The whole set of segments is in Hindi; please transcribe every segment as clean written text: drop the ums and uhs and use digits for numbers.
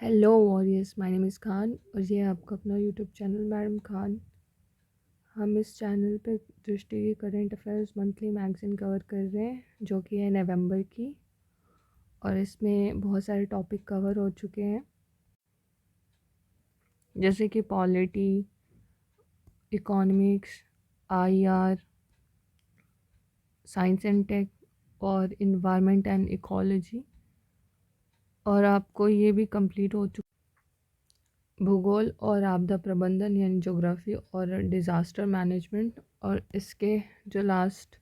Hello warriors, my name is Khan और ये है आपका अपना यूट्यूब चैनल मैडम खान। हम इस चैनल पे दृष्टि की current affairs monthly magazine cover कर रहे हैं जो कि है नवंबर की। और इसमें बहुत सारे टॉपिक कवर हो चुके हैं जैसे कि polity, economics, IR, science and tech और इन्वायरमेंट एंड इकोलॉजी। और आपको ये भी कंप्लीट हो चुका भूगोल और आपदा प्रबंधन यानी ज्योग्राफी और डिज़ास्टर मैनेजमेंट। और इसके जो लास्ट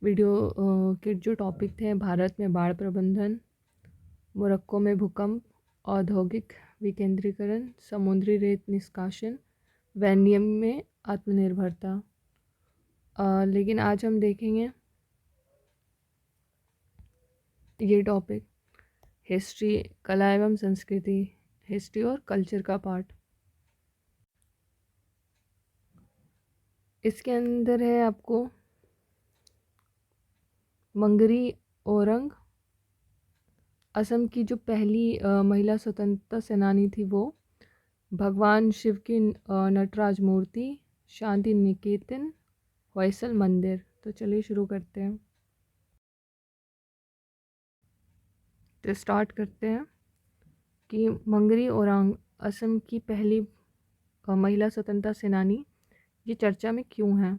वीडियो के जो टॉपिक थे, भारत में बाढ़ प्रबंधन, मोरक्को में भूकंप, औद्योगिक विकेंद्रीकरण, समुद्री रेत निष्कासन, वैनियम में आत्मनिर्भरता। लेकिन आज हम देखेंगे ये टॉपिक हिस्ट्री, कला एवं संस्कृति, हिस्ट्री और कल्चर का पार्ट। इसके अंदर है आपको मंगरी ओरंग, असम की जो पहली महिला स्वतंत्रता सेनानी थी वो, भगवान शिव की नटराज मूर्ति, शांति निकेतन, होयसल मंदिर। तो चलिए शुरू करते हैं। तो स्टार्ट करते हैं कि मंगरी ओरांग असम की पहली महिला स्वतंत्रता सेनानी ये चर्चा में क्यों है।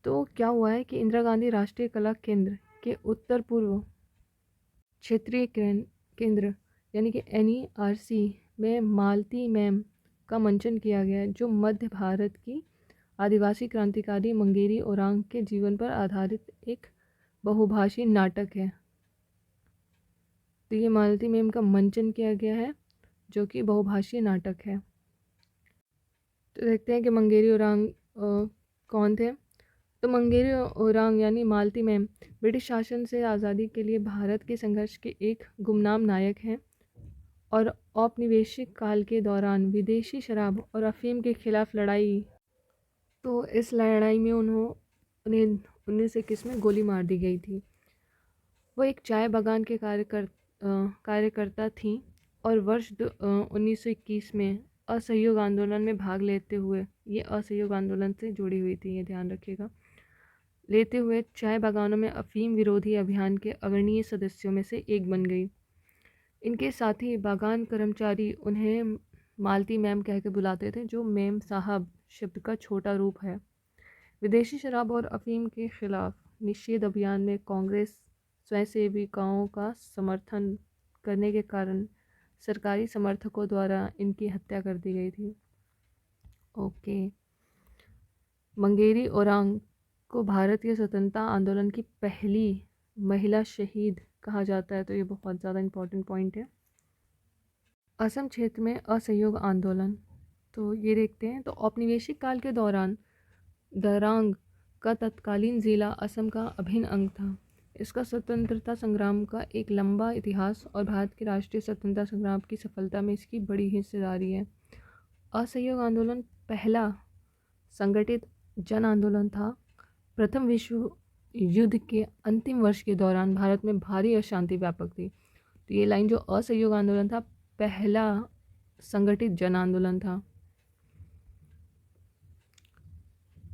तो क्या हुआ है कि इंदिरा गांधी राष्ट्रीय कला केंद्र के उत्तर पूर्व क्षेत्रीय केंद्र यानी कि NERC में मालती मैम का मंचन किया गया है, जो मध्य भारत की आदिवासी क्रांतिकारी मंगेरी ओरांग के जीवन पर आधारित एक बहुभाषी नाटक है। तो ये मालती मैम का मंचन किया गया है जो कि बहुभाषी नाटक है। तो देखते हैं कि मंगेरी ओरांग कौन थे। तो मंगेरी ओरांग यानी मालती मैम ब्रिटिश शासन से आज़ादी के लिए भारत के संघर्ष के एक गुमनाम नायक हैं और औपनिवेशिक काल के दौरान विदेशी शराब और अफीम के खिलाफ लड़ाई। तो इस लड़ाई में उन्हें 1921 में गोली मार दी गई थी। वो एक चाय बागान के कार्यकर्ता थीं और वर्ष 1921 में असहयोग आंदोलन में भाग लेते हुए, ये असहयोग आंदोलन से जुड़ी हुई थी, ये ध्यान रखिएगा, लेते हुए चाय बागानों में अफीम विरोधी अभियान के अग्रणीय सदस्यों में से एक बन गई। इनके साथी बागान कर्मचारी उन्हें मालती मैम कह के बुलाते थे, जो मैम साहब शब्द का छोटा रूप है। विदेशी शराब और अफीम के खिलाफ निषेध अभियान में कांग्रेस स्वयंसेविकाओं का समर्थन करने के कारण सरकारी समर्थकों द्वारा इनकी हत्या कर दी गई थी। ओके। मंगेरी ओरांग को भारतीय स्वतंत्रता आंदोलन की पहली महिला शहीद कहा जाता है, तो ये बहुत ज़्यादा इम्पोर्टेंट पॉइंट है। असम क्षेत्र में असहयोग आंदोलन, तो ये देखते हैं। तो औपनिवेशिक काल के दौरान दरांग का तत्कालीन ज़िला असम का अभिन्न अंग था। इसका स्वतंत्रता संग्राम का एक लंबा इतिहास और भारत के राष्ट्रीय स्वतंत्रता संग्राम की सफलता में इसकी बड़ी हिस्सेदारी है। असहयोग आंदोलन पहला संगठित जन आंदोलन था। प्रथम विश्व युद्ध के अंतिम वर्ष के दौरान भारत में भारी अशांति व्यापक थी। तो ये लाइन जो असहयोग आंदोलन था, पहला संगठित जन आंदोलन था।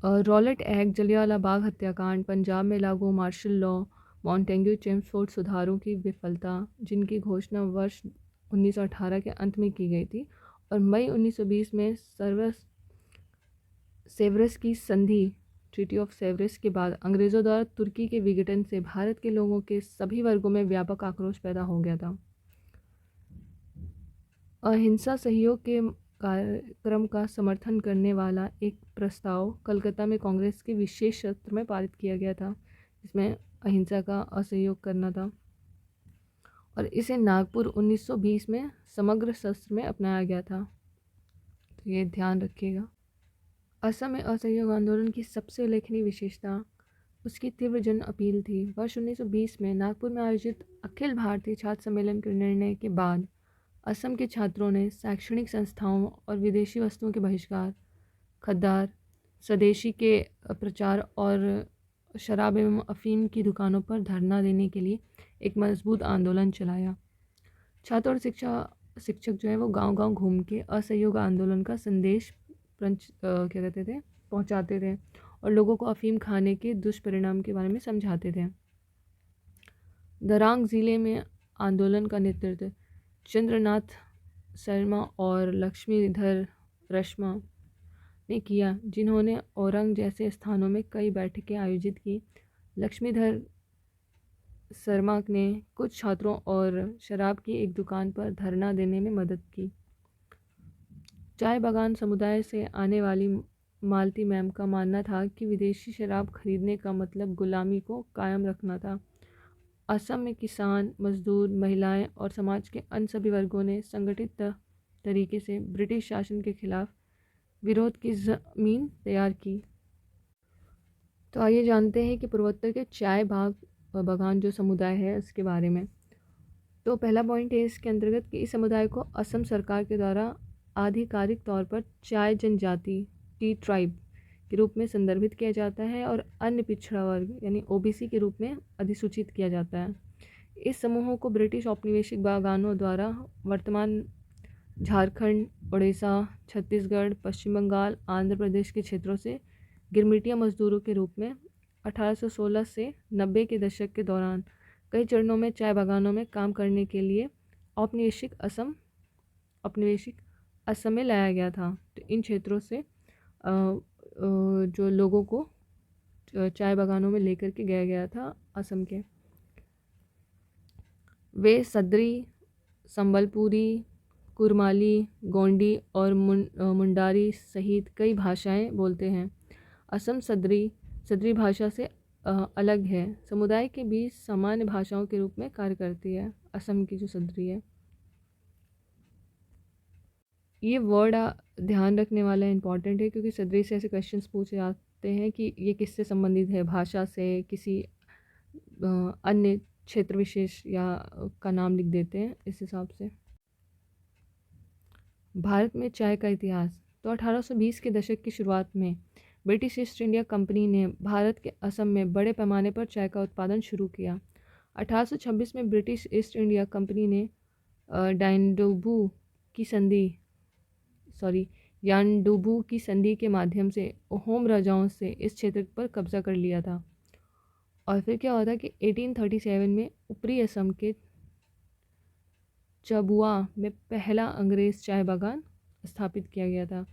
रॉलेट एक्ट, जलियांवाला बाग हत्याकांड, पंजाब में लागू मार्शल लॉ, मॉन्टेग्यू चेम्सफोर्ड सुधारों की विफलता, जिनकी घोषणा वर्ष 1918 के अंत में की गई थी, और मई 1920 में सेवरस की संधि, ट्रीटी ऑफ सेवरस के बाद अंग्रेज़ों द्वारा तुर्की के विघटन से भारत के लोगों के सभी वर्गों में व्यापक आक्रोश पैदा हो गया था। अहिंसा सहयोग के कार्यक्रम का समर्थन करने वाला एक प्रस्ताव कलकत्ता में कांग्रेस के विशेष सत्र में पारित किया गया था, जिसमें अहिंसा का असहयोग करना था, और इसे नागपुर 1920 में समग्र सत्र में अपनाया गया था। तो ये ध्यान रखिएगा। असम में असहयोग आंदोलन की सबसे उल्लेखनीय विशेषता उसकी तीव्र जन अपील थी। वर्ष 1920 में नागपुर में आयोजित अखिल भारतीय छात्र सम्मेलन के निर्णय के बाद असम के छात्रों ने शैक्षणिक संस्थाओं और विदेशी वस्तुओं के बहिष्कार, खद्दार, स्वदेशी के प्रचार और शराब एवं अफीम की दुकानों पर धरना देने के लिए एक मजबूत आंदोलन चलाया। छात्र और शिक्षक जो है वो गांव-गांव घूम के असहयोग आंदोलन का संदेश क्या कहते थे, पहुंचाते थे और लोगों को अफीम खाने के दुष्परिणाम के बारे में समझाते थे। दरांग ज़िले में आंदोलन का नेतृत्व चंद्रनाथ शर्मा और लक्ष्मीधर रश्मा ने किया, जिन्होंने औरंग जैसे स्थानों में कई बैठकें आयोजित की। लक्ष्मीधर शर्मा ने कुछ छात्रों और शराब की एक दुकान पर धरना देने में मदद की। चाय बागान समुदाय से आने वाली मालती मैम का मानना था कि विदेशी शराब खरीदने का मतलब गुलामी को कायम रखना था। असम में किसान, मजदूर, महिलाएं और समाज के अन्य सभी वर्गों ने संगठित तरीके से ब्रिटिश शासन के खिलाफ विरोध की ज़मीन तैयार की। तो आइए जानते हैं कि पूर्वोत्तर के चाय बागान जो समुदाय है उसके बारे में। तो पहला पॉइंट है इसके अंतर्गत कि इस समुदाय को असम सरकार के द्वारा आधिकारिक तौर पर चाय जनजाति टी ट्राइब के रूप में संदर्भित किया जाता है और अन्य पिछड़ा वर्ग यानी ओबीसी के रूप में अधिसूचित किया जाता है। इस समूहों को ब्रिटिश औपनिवेशिक बागानों द्वारा वर्तमान झारखंड, उड़ीसा, छत्तीसगढ़, पश्चिम बंगाल, आंध्र प्रदेश के क्षेत्रों से गिरमिटिया मजदूरों के रूप में 1816 से 90 के दशक के दौरान कई चरणों में चाय बागानों में काम करने के लिए औपनिवेशिक असम में लाया गया था। तो इन क्षेत्रों से जो लोगों को चाय बागानों में लेकर के गया था असम के, वे सदरी, संबलपुरी, कुरमाली, गोंडी और मुंडारी सहित कई भाषाएं बोलते हैं। असम सदरी भाषा से अलग है, समुदाय के बीच सामान्य भाषाओं के रूप में कार्य करती है। असम की जो सदरी है, ये वर्ड ध्यान रखने वाला इम्पॉर्टेंट है क्योंकि सदरी से ऐसे क्वेश्चंस पूछे जाते हैं कि ये किससे संबंधित है, भाषा से, किसी अन्य क्षेत्र विशेष या का नाम लिख देते हैं इस हिसाब से। भारत में चाय का इतिहास। तो 1820 के दशक की शुरुआत में ब्रिटिश ईस्ट इंडिया कंपनी ने भारत के असम में बड़े पैमाने पर चाय का उत्पादन शुरू किया। 1826 में ब्रिटिश ईस्ट इंडिया कंपनी ने यानडुबू की संधि के माध्यम से अहोम राजाओं से इस क्षेत्र पर कब्जा कर लिया था। और फिर क्या हुआ था कि 1837 में ऊपरी असम के चबुआ में पहला अंग्रेज़ चाय बागान स्थापित किया गया था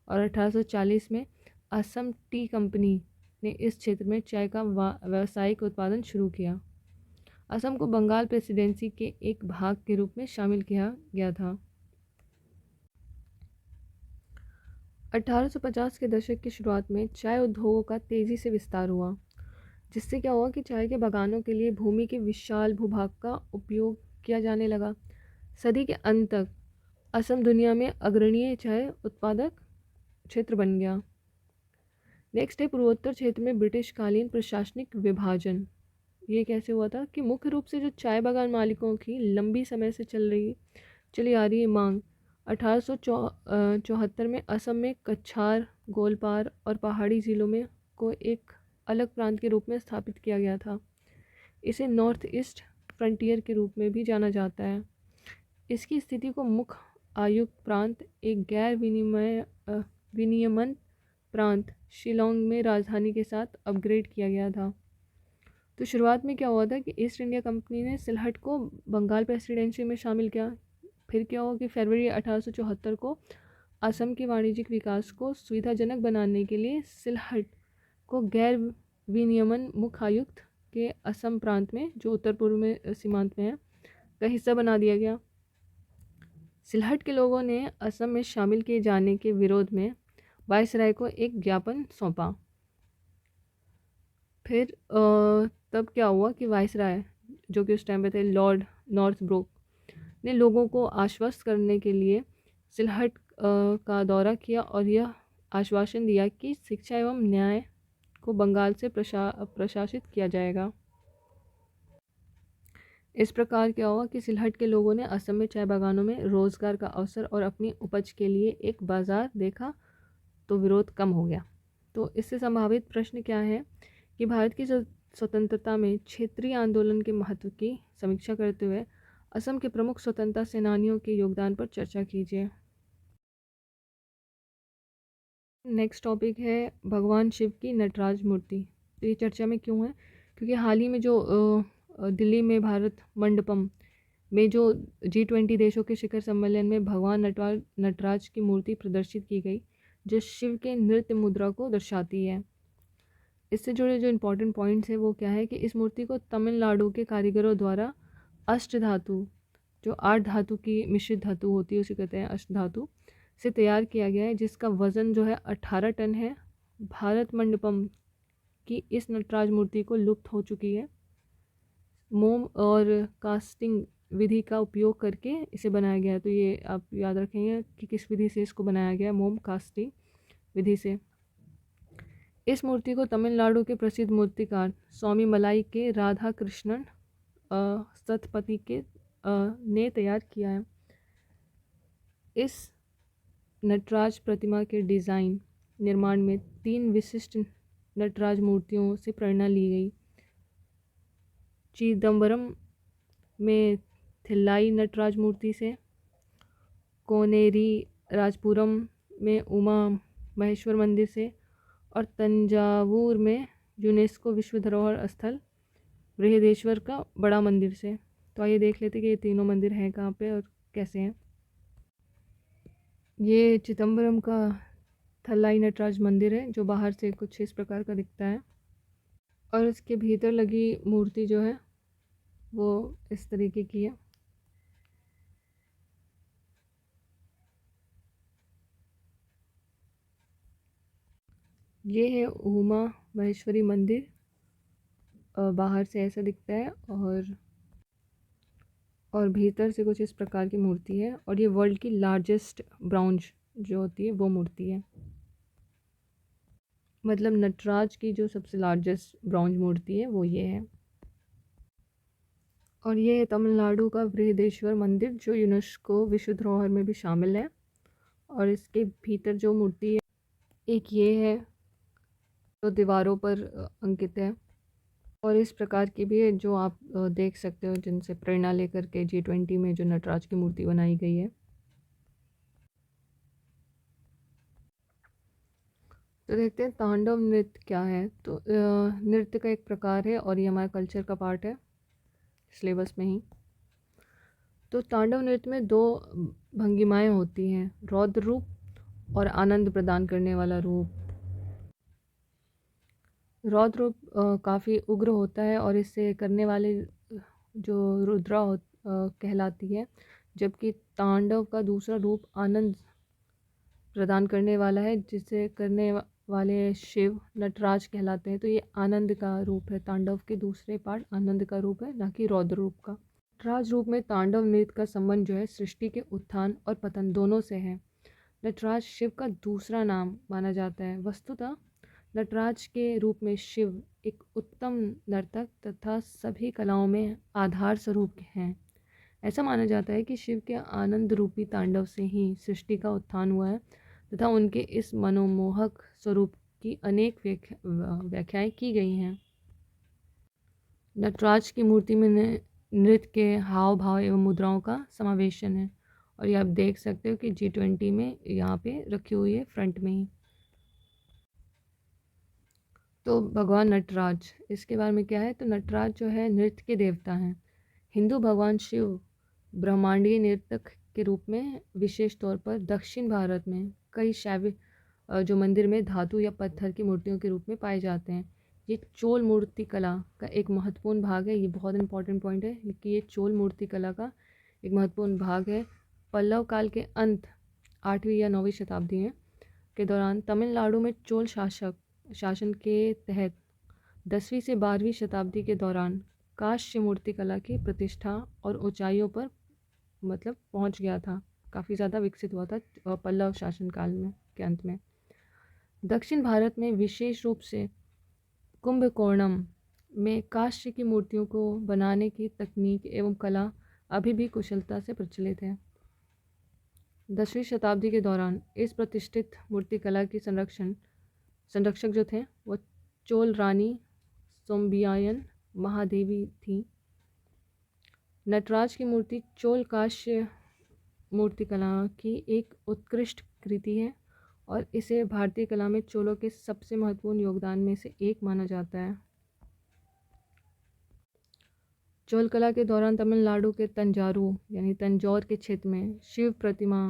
और 1840 में असम टी कंपनी ने इस क्षेत्र में चाय का व्यावसायिक उत्पादन शुरू किया। असम को बंगाल प्रेसिडेंसी के एक भाग के रूप में शामिल किया गया था। 1850 के दशक की शुरुआत में चाय उद्योगों का तेज़ी से विस्तार हुआ, जिससे क्या हुआ कि चाय के बागानों के लिए भूमि के विशाल भूभाग का उपयोग किया जाने लगा। सदी के अंत तक असम दुनिया में अग्रणीय चाय उत्पादक क्षेत्र बन गया। नेक्स्ट है पूर्वोत्तर क्षेत्र में ब्रिटिशकालीन प्रशासनिक विभाजन। ये कैसे हुआ था कि मुख्य रूप से जो चाय बागान मालिकों की लंबी समय से चली आ रही है मांग 1874 में असम में कछार, गोलपार और पहाड़ी जिलों में को एक अलग प्रांत के रूप में स्थापित किया गया था। इसे नॉर्थ ईस्ट फ्रंटियर के रूप में भी जाना जाता है। इसकी स्थिति को मुख्य आयुक्त प्रांत एक गैर विनियमन प्रांत शिलोंग में राजधानी के साथ अपग्रेड किया गया था। तो शुरुआत में क्या हुआ था कि ईस्ट इंडिया कंपनी ने सिलहट को बंगाल प्रेसिडेंसी में शामिल किया। फिर क्या हुआ कि फरवरी 1874 को असम के वाणिज्यिक विकास को सुविधाजनक बनाने के लिए सिलहट को गैर विनियमन मुख्य आयुक्त के असम प्रांत में, जो उत्तर पूर्व में सीमांत में है, का हिस्सा बना दिया गया। सिलहट के लोगों ने असम में शामिल किए जाने के विरोध में वायसराय को एक ज्ञापन सौंपा। फिर तब क्या हुआ कि वायसराय, जो कि उस टाइम पे थे लॉर्ड नॉर्थब्रोक, ने लोगों को आश्वस्त करने के लिए सिलहट का दौरा किया और यह आश्वासन दिया कि शिक्षा एवं न्याय को बंगाल से प्रशासित किया जाएगा। इस प्रकार क्या हुआ कि सिलहट के लोगों ने असम में चाय बागानों में रोजगार का अवसर और अपनी उपज के लिए एक बाजार देखा, तो विरोध कम हो गया। तो इससे संभावित प्रश्न क्या है कि भारत की स्वतंत्रता में क्षेत्रीय आंदोलन के महत्व की समीक्षा करते हुए असम के प्रमुख स्वतंत्रता सेनानियों के योगदान पर चर्चा कीजिए। नेक्स्ट टॉपिक है भगवान शिव की नटराज मूर्ति। तो ये चर्चा में क्यों है? क्योंकि हाल ही में जो दिल्ली में भारत मंडपम में जो G20 देशों के शिखर सम्मेलन में भगवान नटराज की मूर्ति प्रदर्शित की गई, जो शिव के नृत्य मुद्रा को दर्शाती है। इससे जुड़े जो इम्पोर्टेंट पॉइंट्स है वो क्या है कि इस मूर्ति को तमिलनाडु के कारीगरों द्वारा अष्ट धातु, जो 8 धातु की मिश्रित धातु होती है उसे कहते हैं अष्ट धातु, से तैयार किया गया है, जिसका वज़न जो है 18 टन है। भारत मंडपम की इस नटराज मूर्ति को लुप्त हो चुकी है। मोम और कास्टिंग विधि का उपयोग करके इसे बनाया गया है। तो ये आप याद रखेंगे कि किस विधि से इसको बनाया गया है, मोम कास्टिंग विधि से। इस मूर्ति को तमिलनाडु के प्रसिद्ध मूर्तिकार स्वामी मलाई के राधा कृष्णन सतपति के ने तैयार किया है। इस नटराज प्रतिमा के डिज़ाइन निर्माण में 3 विशिष्ट नटराज मूर्तियों से प्रेरणा ली गई। चिदम्बरम में थिल्लाई नटराज मूर्ति से, कोनेरी राजपुरम में उमा महेश्वर मंदिर से, और तंजावुर में यूनेस्को विश्व धरोहर स्थल बृहदेश्वर का बड़ा मंदिर से। तो आइए देख लेते कि ये तीनों मंदिर हैं कहाँ पे और कैसे हैं। ये चिदम्बरम का थल्लाई नटराज मंदिर है, जो बाहर से कुछ इस प्रकार का दिखता है, और इसके भीतर लगी मूर्ति जो है वो इस तरीके की है। ये है उमा महेश्वरी मंदिर, बाहर से ऐसा दिखता है और भीतर से कुछ इस प्रकार की मूर्ति है। और ये वर्ल्ड की लार्जेस्ट ब्रॉन्ज जो होती है वो मूर्ति है, मतलब नटराज की जो सबसे लार्जेस्ट ब्रॉन्ज मूर्ति है वो ये है। और ये है तमिलनाडु का बृहदेश्वर मंदिर, जो यूनेस्को विश्व धरोहर में भी शामिल है। और इसके भीतर जो मूर्ति है, एक ये है जो दीवारों पर अंकित है, और इस प्रकार की भी है जो आप देख सकते हो, जिनसे प्रेरणा लेकर के G20 में जो नटराज की मूर्ति बनाई गई है। तो देखते हैं तांडव नृत्य क्या है। तो नृत्य का एक प्रकार है और ये हमारे कल्चर का पार्ट है सिलेबस में ही। तो तांडव नृत्य में 2 भंगिमाएँ होती हैं, रौद्र रूप और आनंद प्रदान करने वाला रूप। रौद्र रूप काफ़ी उग्र होता है और इसे करने वाले जो रुद्रा कहलाती है, जबकि तांडव का दूसरा रूप आनंद प्रदान करने वाला है, जिसे करने वाले शिव नटराज कहलाते हैं। तो ये आनंद का रूप है, तांडव के दूसरे पार्ट आनंद का रूप है, ना कि रौद्र रूप का। नटराज रूप में तांडव नृत्य का संबंध जो है सृष्टि के उत्थान और पतन दोनों से है। नटराज शिव का दूसरा नाम माना जाता है। वस्तुतः नटराज के रूप में शिव एक उत्तम नर्तक तथा सभी कलाओं में आधार स्वरूप हैं। ऐसा माना जाता है कि शिव के आनंद रूपी तांडव से ही सृष्टि का उत्थान हुआ है तथा उनके इस मनोमोहक स्वरूप की अनेक व्याख्याएं की गई हैं। नटराज की मूर्ति में नृत्य के हाव भाव एवं मुद्राओं का समावेशन है, और ये आप देख सकते हो कि G20 में यहाँ पे रखी हुई है फ्रंट में ही। तो भगवान नटराज, इसके बारे में क्या है? तो नटराज जो है नृत्य के देवता हैं। हिंदू भगवान शिव ब्रह्मांडीय नर्तक के रूप में विशेष तौर पर दक्षिण भारत में कई शैव जो मंदिर में धातु या पत्थर की मूर्तियों के रूप में पाए जाते हैं। ये चोल मूर्ति कला का एक महत्वपूर्ण भाग है। ये बहुत इंपॉर्टेंट पॉइंट है कि ये चोल मूर्ति कला का एक महत्वपूर्ण भाग है। पल्लव काल के अंत 8वीं या 9वीं शताब्दी में के दौरान तमिलनाडु में चोल शासन के तहत 10वीं से 12वीं शताब्दी के दौरान कांस्य मूर्ति कला की प्रतिष्ठा और ऊंचाइयों पर मतलब पहुंच गया था, काफ़ी ज़्यादा विकसित हुआ था पल्लव शासनकाल में के अंत में। दक्षिण भारत में विशेष रूप से कुंभकोणम में कांस्य की मूर्तियों को बनाने की तकनीक एवं कला अभी भी कुशलता से प्रचलित है। 10वीं शताब्दी के दौरान इस प्रतिष्ठित मूर्तिकला की संरक्षक जो थे वो चोल रानी सोम्बियायन महादेवी थी। नटराज की मूर्ति चोल कांस्य मूर्तिकला की एक उत्कृष्ट कृति है और इसे भारतीय कला में चोलों के सबसे महत्वपूर्ण योगदान में से एक माना जाता है। चोल कला के दौरान तमिलनाडु के तंजावुर यानी तंजौर के क्षेत्र में शिव प्रतिमा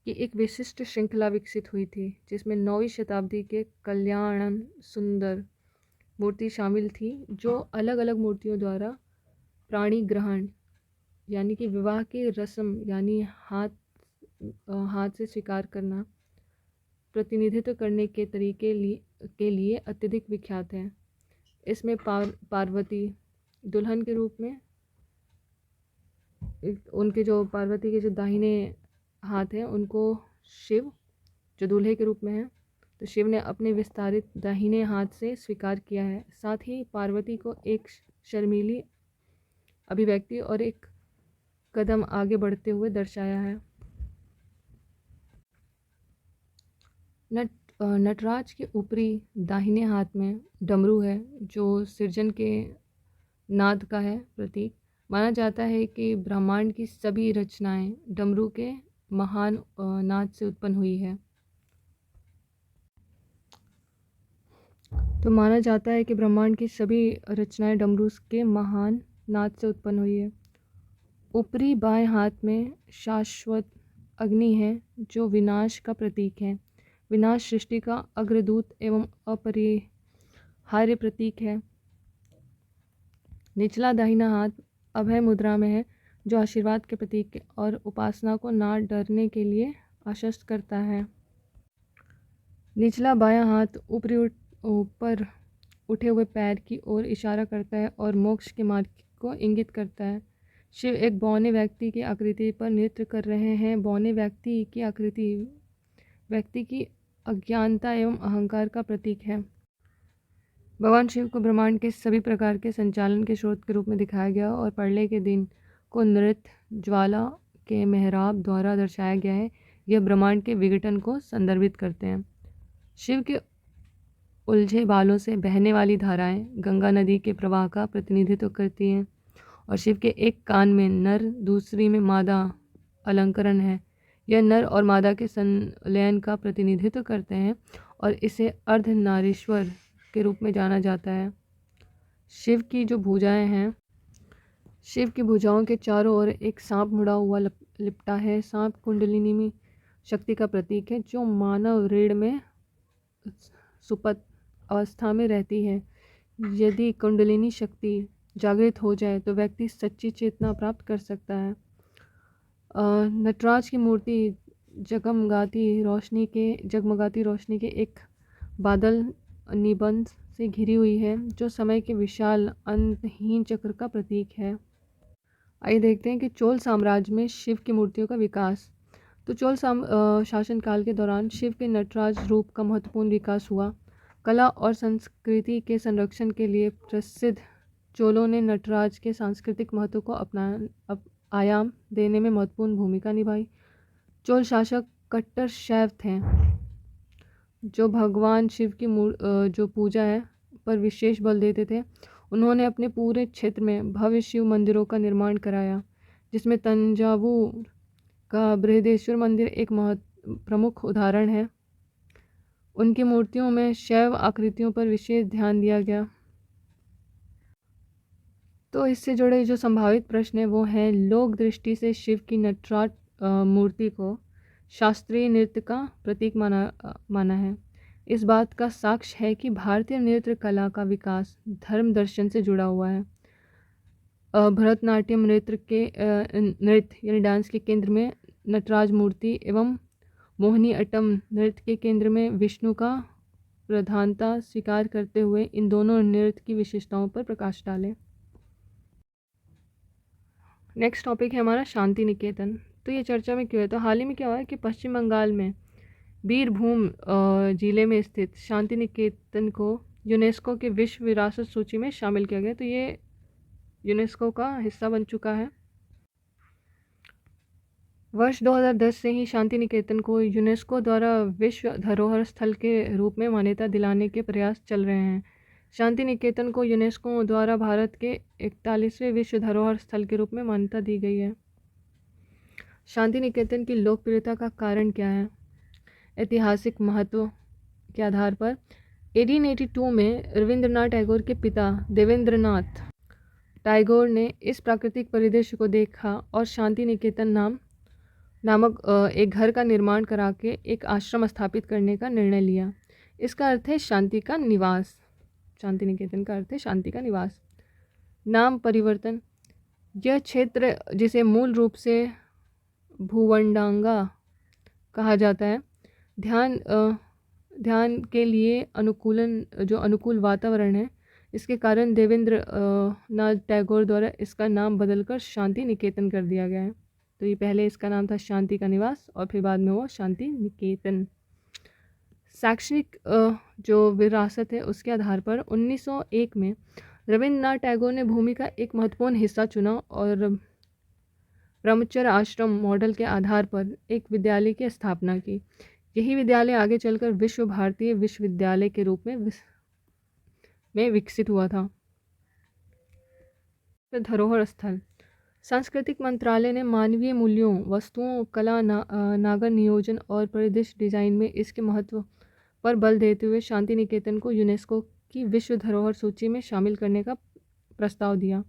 की एक विशिष्ट श्रृंखला विकसित हुई थी, जिसमें 9वीं शताब्दी के कल्याणन सुंदर मूर्ति शामिल थी, जो अलग अलग मूर्तियों द्वारा प्राणी ग्रहण यानी कि विवाह की रस्म यानी हाथ से स्वीकार करना प्रतिनिधित्व करने के तरीके के लिए अत्यधिक विख्यात है। इसमें पार्वती दुल्हन के रूप में, उनके जो पार्वती के जो दाहिने हाथ हैं उनको शिव जो दूल्हे के रूप में है, तो शिव ने अपने विस्तारित दाहिने हाथ से स्वीकार किया है। साथ ही पार्वती को एक शर्मीली अभिव्यक्ति और एक कदम आगे बढ़ते हुए दर्शाया है। नटराज के ऊपरी दाहिने हाथ में डमरू है, जो सृजन के नाद का है प्रतीक। माना जाता है कि ब्रह्मांड की सभी रचनाएं डमरू के महान नाद से उत्पन्न हुई है। तो माना जाता है कि ब्रह्मांड की सभी रचनाएं डमरू के महान नाद से उत्पन्न हुई है। ऊपरी बाएं हाथ में शाश्वत अग्नि है, जो विनाश का प्रतीक है। विनाश सृष्टि का अग्रदूत एवं अपरिहार्य प्रतीक है। निचला दाहिना हाथ अभय मुद्रा में है, जो आशीर्वाद के प्रतीक और उपासना को ना डरने के लिए आश्वस्त करता है। निचला बायां हाथ ऊपर उठे हुए पैर की ओर इशारा करता है और मोक्ष के मार्ग को इंगित करता है। शिव एक बौने व्यक्ति की आकृति पर नृत्य कर रहे हैं। बौने व्यक्ति की आकृति व्यक्ति की अज्ञानता एवं अहंकार का प्रतीक है। भगवान शिव को ब्रह्मांड के सभी प्रकार के संचालन के स्रोत के रूप में दिखाया गया और प्रलय के दिन को नृत्य ज्वाला के मेहराब द्वारा दर्शाया गया है। यह ब्रह्मांड के विघटन को संदर्भित करते हैं। शिव के उलझे बालों से बहने वाली धाराएं गंगा नदी के प्रवाह का प्रतिनिधित्व करती हैं और शिव के एक कान में नर, दूसरी में मादा अलंकरण है। यह नर और मादा के संलयन का प्रतिनिधित्व करते हैं और इसे अर्धनारीश्वर के रूप में जाना जाता है। शिव की जो भुजाएं हैं, शिव की भुजाओं के चारों ओर एक सांप मुड़ा हुआ लिपटा है। सांप कुंडलिनी में शक्ति का प्रतीक है, जो मानव रीढ़ में सुप्त अवस्था में रहती है। यदि कुंडलिनी शक्ति जागृत हो जाए तो व्यक्ति सच्ची चेतना प्राप्त कर सकता है। नटराज की मूर्ति जगमगाती रोशनी के एक बादल निबंध से घिरी हुई है, जो समय के विशाल अंतहीन चक्र का प्रतीक है। आइए देखते हैं कि चोल साम्राज्य में शिव की मूर्तियों का विकास। तो चोल शासनकाल के दौरान शिव के नटराज रूप का महत्वपूर्ण विकास हुआ। कला और संस्कृति के संरक्षण के लिए प्रसिद्ध चोलों ने नटराज के सांस्कृतिक महत्व को आयाम देने में महत्वपूर्ण भूमिका निभाई। चोल शासक कट्टर शैव थे, जो भगवान शिव की जो पूजा है पर विशेष बल देते थे। उन्होंने अपने पूरे क्षेत्र में भव्य शिव मंदिरों का निर्माण कराया, जिसमें तंजावुर का बृहदेश्वर मंदिर एक प्रमुख उदाहरण है। उनकी मूर्तियों में शैव आकृतियों पर विशेष ध्यान दिया गया। तो इससे जुड़े जो संभावित प्रश्न है वो है, लोक दृष्टि से शिव की नटराज मूर्ति को शास्त्रीय नृत्य का प्रतीक माना है। इस बात का साक्ष्य है कि भारतीय नृत्य कला का विकास धर्म दर्शन से जुड़ा हुआ है। भरतनाट्यम नृत्य यानी डांस के केंद्र में नटराज मूर्ति एवं मोहिनी अट्टम नृत्य के केंद्र में विष्णु का प्रधानता स्वीकार करते हुए इन दोनों नृत्य की विशेषताओं पर प्रकाश डालें। नेक्स्ट टॉपिक है हमारा शांति निकेतन। तो ये चर्चा में क्यों है, तो हाल ही में क्या हुआ है कि पश्चिम बंगाल में बीरभूम जिले में स्थित शांति निकेतन को यूनेस्को के विश्व विरासत सूची में शामिल किया गया। तो ये यूनेस्को का हिस्सा बन चुका है। वर्ष 2010 से ही शांति निकेतन को यूनेस्को द्वारा विश्व धरोहर स्थल के रूप में मान्यता दिलाने के प्रयास चल रहे हैं। शांति निकेतन को यूनेस्को द्वारा भारत के 41वें विश्व धरोहर स्थल के रूप में मान्यता दी गई है। शांति निकेतन की लोकप्रियता का कारण क्या है? ऐतिहासिक महत्व के आधार पर 1882 में रविंद्रनाथ टैगोर के पिता देवेंद्रनाथ टैगोर ने इस प्राकृतिक परिदृश्य को देखा और शांति निकेतन नामक एक घर का निर्माण करा के एक आश्रम स्थापित करने का निर्णय लिया। इसका अर्थ है शांति का निवास। शांति निकेतन का अर्थ है शांति का निवास। नाम परिवर्तन। यह क्षेत्र जिसे मूल रूप से भूवंडांगा कहा जाता है, ध्यान के लिए अनुकूल वातावरण है, इसके कारण देवेंद्र नाथ टैगोर द्वारा इसका नाम बदलकर शांति निकेतन कर दिया गया है। तो ये पहले इसका नाम था शांति का निवास और फिर बाद में हुआ शांति निकेतन। शैक्षणिक जो विरासत है उसके आधार पर 1901 में रविंद्रनाथ टैगोर ने भूमि का एक महत्वपूर्ण हिस्सा चुना और ब्रह्मचर्य आश्रम मॉडल के आधार पर एक विद्यालय की स्थापना की। यही विद्यालय आगे चलकर विश्व भारतीय विश्वविद्यालय के रूप में विकसित हुआ था। धरोहर स्थल। सांस्कृतिक मंत्रालय ने मानवीय मूल्यों, वस्तुओं, कला, नागर नियोजन और परिदृश्य डिजाइन में इसके महत्व पर बल देते हुए शांति निकेतन को यूनेस्को की विश्व धरोहर सूची में शामिल करने का प्रस्ताव दिया।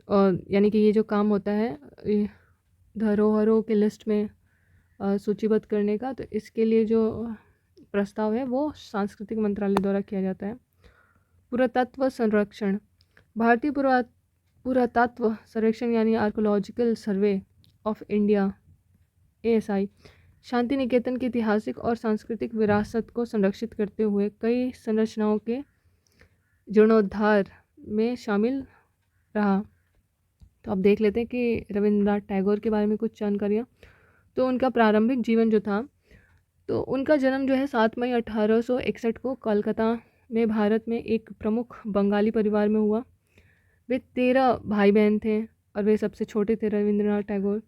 और यानी कि ये जो काम होता है धरोहरों के लिस्ट में सूचीबद्ध करने का, तो इसके लिए जो प्रस्ताव है वो सांस्कृतिक मंत्रालय द्वारा किया जाता है। पुरातत्व संरक्षण। भारतीय पुरातत्व सर्वेक्षण यानी archaeological survey of India ASI Shanti Niketan की ऐतिहासिक और सांस्कृतिक विरासत को संरक्षित करते हुए कई संरचनाओं के जीर्णोद्धार में शामिल रहा। तो अब देख लेते हैं कि रविंद्रनाथ टैगोर के बारे में कुछ जानकारियाँ। तो उनका प्रारंभिक जीवन जो था, तो उनका जन्म जो है 7 मई 1861 को कोलकाता में भारत में एक प्रमुख बंगाली परिवार में हुआ। वे 13 भाई बहन थे और वे सबसे छोटे थे रविंद्रनाथ टैगोर।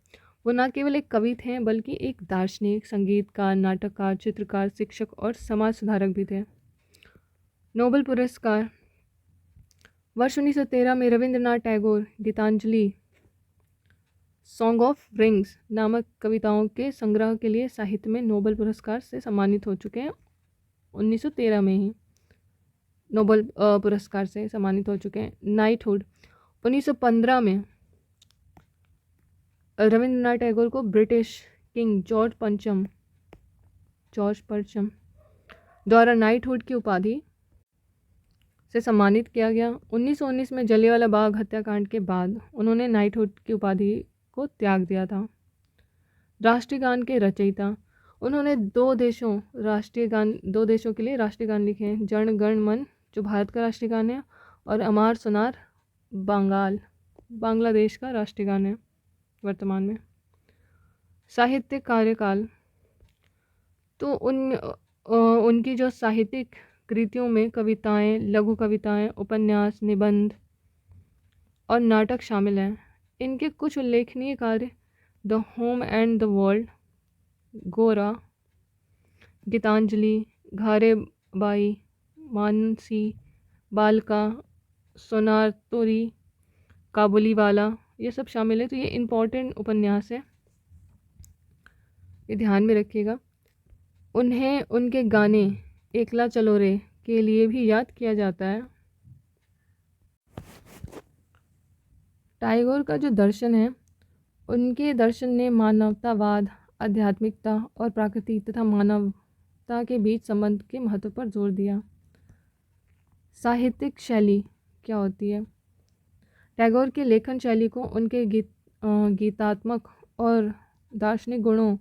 वो न केवल एक कवि थे बल्कि एक दार्शनिक, संगीतकार, नाटककार, चित्रकार, शिक्षक और समाज सुधारक भी थे। नोबेल पुरस्कार। वर्ष 1913 में Rabindranath Tagore Gitanjali song of rings नामक कविताओं के संग्रह के लिए साहित्य में नोबेल पुरस्कार से सम्मानित हो चुके हैं। 1913 में ही नोबेल पुरस्कार से सम्मानित हो चुके हैं। नाइटहुड। 1915 में रविंद्रनाथ टैगोर को ब्रिटिश किंग जॉर्ज पंचम द्वारा नाइटहुड की उपाधि से सम्मानित किया गया। 1919 में जलियांवाला बाग हत्याकांड के बाद उन्होंने नाइटहुड की उपाधि को त्याग दिया था। राष्ट्रीय गान के रचयिता। उन्होंने दो देशों के लिए राष्ट्रीय गान लिखे हैं। जन गण मन जो भारत का राष्ट्रीय गान है और अमार सोनार बांग्लादेश का राष्ट्रीय गान है वर्तमान में। साहित्य कार्यकाल। तो उनकी जो साहित्यिक कृतियों में कविताएं, लघु कविताएं, उपन्यास, निबंध और नाटक शामिल हैं। इनके कुछ उल्लेखनीय कार्य the home and the world, गोरा, गीतांजलि, घारे बाई, मानसी, बालका, सोनारतोरी, काबुलीवाला, ये सब शामिल है। तो ये इम्पोर्टेंट उपन्यास है, ये ध्यान में रखिएगा। उन्हें उनके गाने एकला चलो रे के लिए भी याद किया जाता है। टैगोर का जो दर्शन है, उनके दर्शन ने मानवतावाद, आध्यात्मिकता और प्रकृति तथा मानवता के बीच संबंध के महत्व पर जोर दिया। साहित्यिक शैली क्या होती है? टैगोर के लेखन शैली को उनके गीतात्मक और दार्शनिक गुणों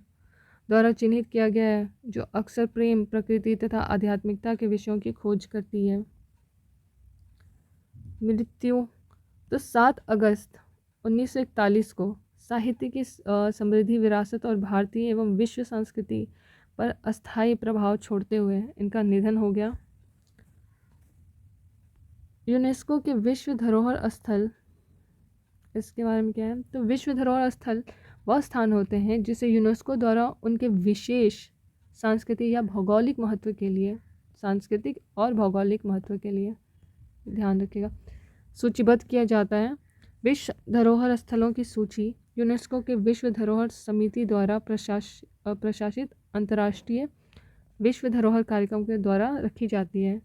द्वारा चिन्हित किया गया है, जो अक्सर प्रेम, प्रकृति तथा आध्यात्मिकता के विषयों की खोज करती है। मृत्यु। तो 7 अगस्त 1941 को साहित्य की समृद्धि, विरासत और भारतीय एवं विश्व संस्कृति पर अस्थायी प्रभाव छोड़ते हुए इनका निधन हो गया। यूनेस्को के विश्व धरोहर स्थल, इसके बारे में क्या है? तो विश्व धरोहर स्थल वह स्थान होते हैं जिसे यूनेस्को द्वारा उनके विशेष सांस्कृतिक या भौगोलिक महत्व के लिए सांस्कृतिक और भौगोलिक महत्व के लिए ध्यान रखिएगा सूचीबद्ध किया जाता है। विश्व धरोहर स्थलों की सूची यूनेस्को के विश्व धरोहर समिति द्वारा प्रशासित अंतर्राष्ट्रीय विश्व धरोहर कार्यक्रम के द्वारा रखी जाती है।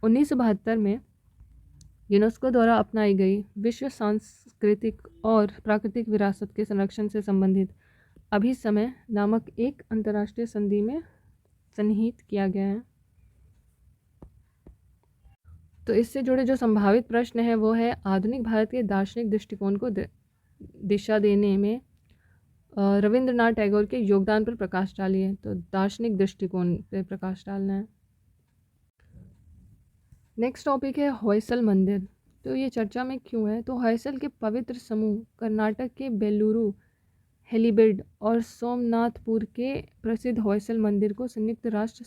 1972 में यूनेस्को द्वारा अपनाई गई विश्व सांस्कृतिक और प्राकृतिक विरासत के संरक्षण से संबंधित अभिसमय नामक एक अंतर्राष्ट्रीय संधि में सन्निहित किया गया है। तो इससे जुड़े जो संभावित प्रश्न है वो है आधुनिक भारत के दार्शनिक दृष्टिकोण को दिशा देने में रविंद्रनाथ टैगोर के योगदान पर प्रकाश डालिए। तो दार्शनिक दृष्टिकोण पर प्रकाश डालना है। नेक्स्ट टॉपिक है होयसल मंदिर। तो ये चर्चा में क्यों है? तो होयसल के पवित्र समूह कर्नाटक के बेलूरू हेलीबेड और सोमनाथपुर के प्रसिद्ध होयसल मंदिर को संयुक्त राष्ट्र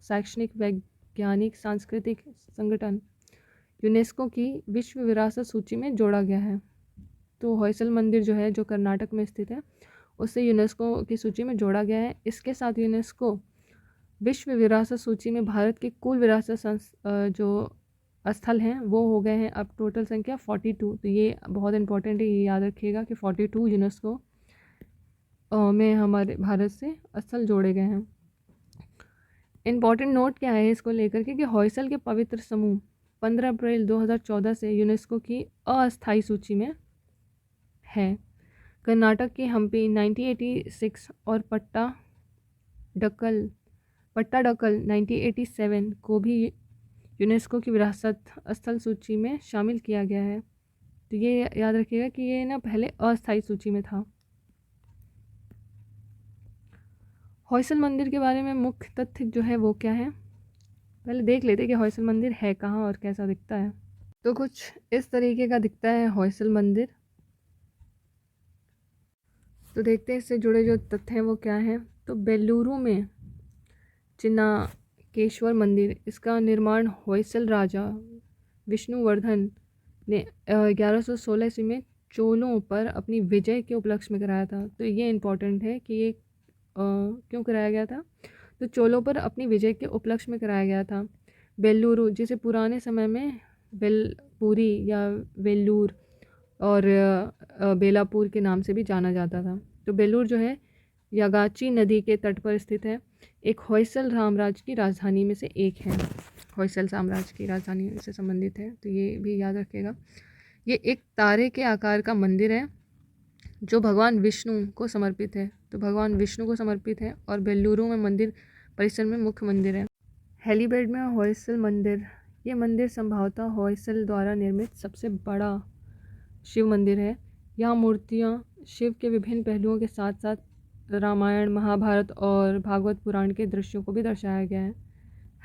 शैक्षणिक वैज्ञानिक सांस्कृतिक संगठन यूनेस्को की विश्व विरासत सूची में जोड़ा गया है। तो होयसल मंदिर जो है जो कर्नाटक में स्थित है उससे यूनेस्को की सूची में जोड़ा गया है। इसके साथ यूनेस्को विश्व विरासत सूची में भारत के कुल विरासत जो स्थल हैं वो हो गए हैं अब टोटल संख्या 42। तो ये बहुत इंपॉर्टेंट है, ये याद रखिएगा कि 42 यूनेस्को में हमारे भारत से स्थल जोड़े गए हैं। इम्पॉर्टेंट नोट क्या है इसको लेकर के कि होयसल के पवित्र समूह 15 अप्रैल 2014 से यूनेस्को की अस्थायी सूची में है। कर्नाटक की हम्पी 1986 और पट्टाडकल 1987 को भी यूनेस्को की विरासत स्थल सूची में शामिल किया गया है। तो ये याद रखिएगा कि ये ना पहले अस्थायी सूची में था। होयसल मंदिर के बारे में मुख्य तथ्य जो है वो क्या है, पहले देख लेते हैं कि होयसल मंदिर है कहाँ और कैसा दिखता है। तो कुछ इस तरीके का दिखता है होयसल मंदिर। तो देखते हैं इससे जुड़े जो तथ्य हैं वो क्या हैं। तो बेलूरू में चिन्नाकेश्वर मंदिर, इसका निर्माण होयसल राजा विष्णुवर्धन ने 1116 ईस्वी में चोलों पर अपनी विजय के उपलक्ष्य में कराया था। तो ये इम्पॉर्टेंट है कि ये क्यों कराया गया था। तो चोलों पर अपनी विजय के उपलक्ष्य में कराया गया था। बेलूरू जिसे पुराने समय में बेलपुरी या वेल्लूर और बेलापुर के नाम से भी जाना जाता था। तो बेलूर जो है यागाची नदी के तट पर स्थित है, एक होयसल साम्राज्य की राजधानी में से एक है। होयसल साम्राज्य की राजधानी से संबंधित है, तो ये भी याद रखिएगा। ये एक तारे के आकार का मंदिर है जो भगवान विष्णु को समर्पित है। तो भगवान विष्णु को समर्पित है और बेलूरू में मंदिर परिसर में मुख्य मंदिर है। हेलीबेड में होयसल मंदिर, ये मंदिर संभवतः होयसल द्वारा निर्मित सबसे बड़ा शिव मंदिर है। यहाँ मूर्तियाँ शिव के विभिन्न पहलुओं के साथ साथ रामायण, महाभारत और भागवत पुराण के दृश्यों को भी दर्शाया गया है।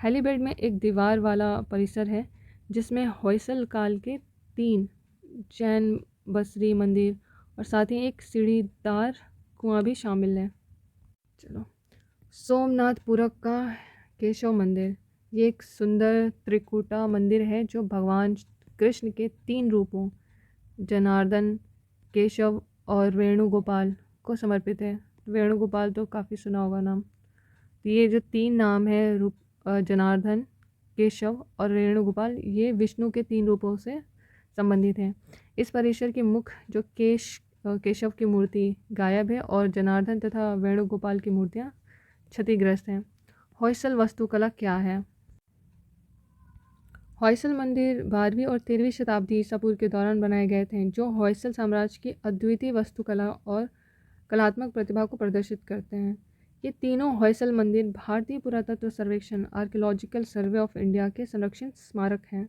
हेलीबेड में एक दीवार वाला परिसर है जिसमें होयसल काल के 3 जैन बसरी मंदिर और साथ ही एक सीढ़ीदार कुआं भी शामिल है। चलो, सोमनाथपुरक का केशव मंदिर, ये एक सुंदर त्रिकुटा मंदिर है जो भगवान कृष्ण के 3 रूपों जनार्दन, केशव और वेणुगोपाल को समर्पित है। वेणुगोपाल तो काफ़ी सुना होगा नाम। तो ये जो 3 नाम है रूप जनार्दन, केशव और वेणुगोपाल, ये विष्णु के 3 रूपों से संबंधित हैं। इस परिसर की मुख्य जो केशव की मूर्ति गायब है और जनार्दन तथा वेणुगोपाल की मूर्तियाँ क्षतिग्रस्त हैं। होयसल वास्तुकला क्या है? होयसल मंदिर 12वीं और 13वीं शताब्दी ईसा पूर्व के दौरान बनाए गए थे जो होयसल साम्राज्य की अद्वितीय वास्तुकला और कलात्मक प्रतिभा को प्रदर्शित करते हैं। ये तीनों होयसल मंदिर भारतीय पुरातत्व सर्वेक्षण आर्कियोलॉजिकल सर्वे ऑफ इंडिया के संरक्षित स्मारक हैं।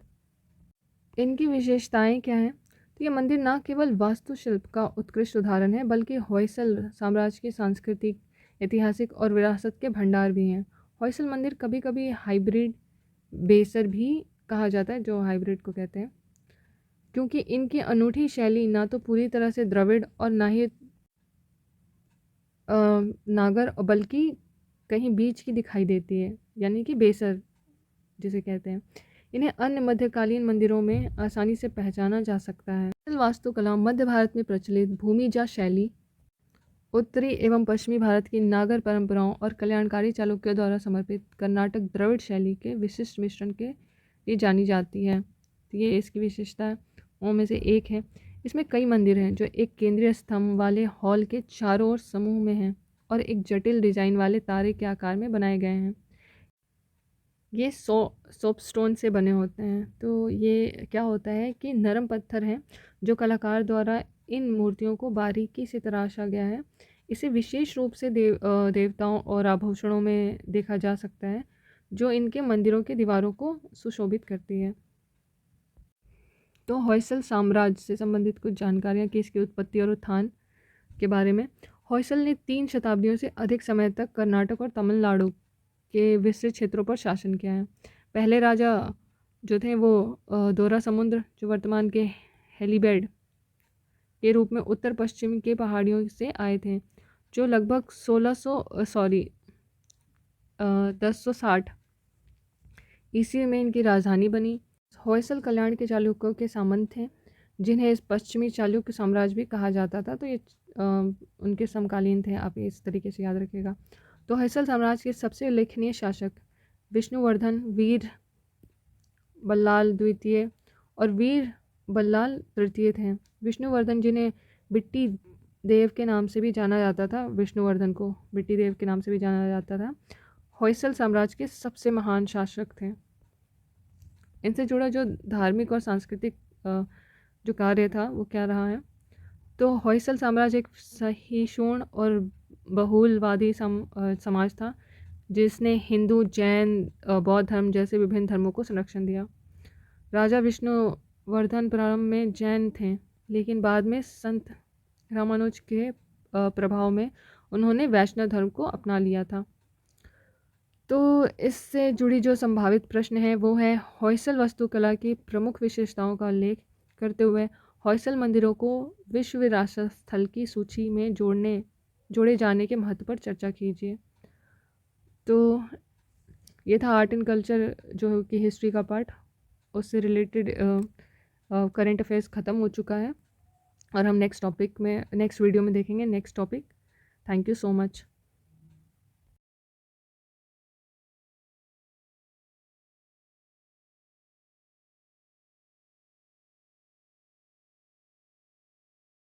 इनकी विशेषताएं क्या हैं? तो ये मंदिर न केवल वास्तुशिल्प का उत्कृष्ट उदाहरण है बल्कि होयसल साम्राज्य की सांस्कृतिक, ऐतिहासिक और विरासत के भंडार भी हैं। होयसल मंदिर कभी कभी हाइब्रिड बेसर भी कहा जाता है, जो हाइब्रिड को कहते हैं, क्योंकि इनकी अनूठी शैली ना तो पूरी तरह से द्रविड़ और ना ही नागर बल्कि कहीं बीच की दिखाई देती है, यानी कि बेसर जिसे कहते हैं। इन्हें अन्य मध्यकालीन मंदिरों में आसानी से पहचाना जा सकता है। वास्तुकला मध्य भारत में प्रचलित भूमिजा शैली उत्तरी एवं पश्चिमी भारत की नागर परंपराओं और कल्याणकारी चालुक्यों द्वारा समर्पित कर्नाटक द्रविड़ शैली के विशिष्ट मिश्रण के लिए जानी जाती है। तो ये इसकी विशेषता है, उनमें से एक है। इसमें कई मंदिर हैं जो एक केंद्रीय स्तंभ वाले हॉल के चारों ओर समूह में हैं और एक जटिल डिजाइन वाले तारे के आकार में बनाए गए हैं। ये सोपस्टोन से बने होते हैं। तो ये क्या होता है कि नरम पत्थर हैं जो कलाकार द्वारा इन मूर्तियों को बारीकी से तराशा गया है। इसे विशेष रूप से देवताओं और आभूषणों में देखा जा सकता है जो इनके मंदिरों के दीवारों को सुशोभित करती है। तो होयसल साम्राज्य से संबंधित कुछ जानकारियाँ कि इसकी उत्पत्ति और उत्थान के बारे में। होयसल ने 3 शताब्दियों से अधिक समय तक कर्नाटक और तमिलनाडु के विस्तृत क्षेत्रों पर शासन किया है। पहले राजा जो थे वो दोरा समुद्र, जो वर्तमान के हेलीबैड के रूप में उत्तर पश्चिम के पहाड़ियों से आए थे, जो लगभग 1060 ईस्वी में इनकी राजधानी बनी। होयसल कल्याण के चालुक्यों के सामंत थे, जिन्हें इस पश्चिमी चालुक्य साम्राज्य भी कहा जाता था। तो ये उनके समकालीन थे, आप इस तरीके से याद रखिएगा। तो होयसल साम्राज्य के सबसे उल्लेखनीय शासक विष्णुवर्धन, वीर बल्लाल द्वितीय और वीर बल्लाल तृतीय थे। विष्णुवर्धन, जिन्हें बिट्टी देव के नाम से भी जाना जाता था, विष्णुवर्धन को बिट्टी देव के नाम से भी जाना जाता था, होयसल साम्राज्य के सबसे महान शासक थे। इनसे जुड़ा जो धार्मिक और सांस्कृतिक जो कार्य था वो क्या रहा है, तो होयसल साम्राज्य एक सहिष्णु और बहुलवादी समाज था, जिसने हिंदू, जैन, बौद्ध धर्म जैसे विभिन्न धर्मों को संरक्षण दिया। राजा विष्णुवर्धन प्रारंभ में जैन थे, लेकिन बाद में संत रामानुज के प्रभाव में उन्होंने वैष्णव धर्म को अपना लिया था। तो इससे जुड़ी जो संभावित प्रश्न है वो है, होयसल वास्तुकला की प्रमुख विशेषताओं का उल्लेख करते हुए होयसल मंदिरों को विश्व विरासत स्थल की सूची में जोड़े जाने के महत्व पर चर्चा कीजिए। तो ये था आर्ट एंड कल्चर जो कि हिस्ट्री का पार्ट, उससे रिलेटेड करंट अफेयर्स ख़त्म हो चुका है और हम नेक्स्ट वीडियो में देखेंगे next topic. Thank you so much.